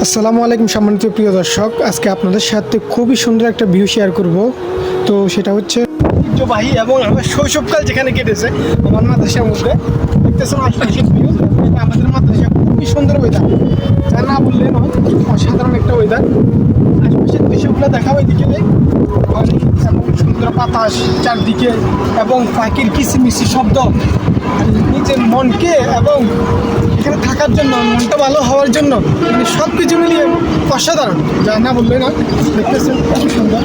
আসসালামু আলাইকুম সম্মানিত প্রিয় দর্শক, আজকে আপনাদের সাথে খুবই সুন্দর একটা ভিউ শেয়ার করব। তো সেটা হচ্ছে ঐতিহ্যবাহী এবং আমার শৈশবকাল যেখানে কেটেছে আমার মাদ্রাসার মধ্যে দেখতেছেন আশপাশের ভিউ। আমাদের মাদ্রাসা খুবই সুন্দর ওয়েদার, যা না বললে নয়, অসাধারণ একটা ওয়েদার। আশপাশের দৃশ্যগুলো দেখাবো বিকেলে, অনেক এবং সুন্দর বাতাস চারদিকে এবং পাখির কিচিমিচি শব্দ নিজের মনকে এবং এখানে থাকার জন্য, মনটা ভালো হওয়ার জন্য, মানে সব কিছু মিলিয়ে অসাধারণ, যা না বললে না। দেখতেছেন খুব সুন্দর।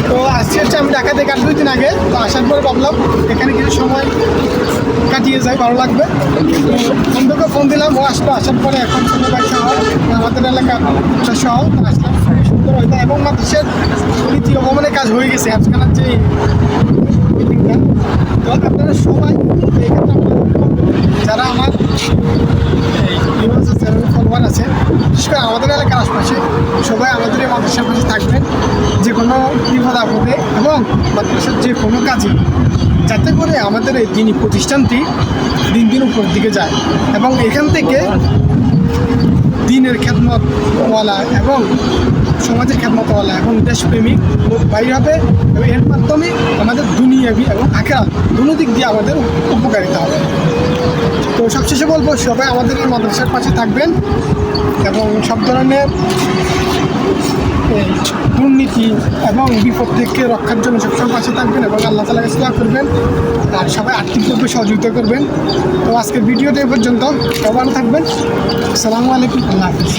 তো আজকে হচ্ছে আমি ঢাকা থেকে 8-2 দিন আগে, তো আসার পরে ভাবলাম এখানে কিছু সময় কাটিয়ে যাই, ভালো লাগবে। বন্ধুকে ফোন দিলাম, ও আসলো। আসার পরে এখন ছোটো ভাই সহ আমাদের এলাকার সহ আসলাম। খুবই সুন্দর হইতা এবং মাদ্রাসার দ্বিতীয় ভবনের কাজ হয়ে গেছে আজকাল যে বিল্ডিংটা। তো আপনারা সবাই এখানে যারা আমার ফলোয়ার আছে, বিশেষ করে আমাদের এলাকার আশপাশে সবাই আমাদের এই মাদ্রাসার পাশে থাকবেন, যে কোনো বিপদ আপদে এবং মাদ্রাসার যে কোনো কাজে, যাতে করে আমাদের এই দিনী প্রতিষ্ঠানটি দিন দিন উপরের দিকে যায় এবং এখান থেকে দিনের খেদমতওয়ালা এবং সমাজের খেদমতওয়ালা এবং দেশপ্রেমিক লোক বাইর হবে এবং এর মাধ্যমে আমাদের দুনিয়াবি এবং আখেরাত দুনো দিক দিয়ে আমাদের উপকারিতা হবে। তো সবশেষে বলবো, সবাই আমাদের এই মাদ্রাসার পাশে থাকবেন এবং সব ধরনের দুর্নীতি এবং বিপদ থেকে রক্ষার জন্য সবসময় পাশে থাকবেন এবং আল্লাহ তাআলার কাছে দোয়া করবেন আর সবাই আর্থিকভাবে সহযোগিতা করবেন। তো আজকের ভিডিওটা এই পর্যন্ত, সবাই ভালো থাকবেন। আসসালামু আলাইকুম, আল্লাহ হাফিজ।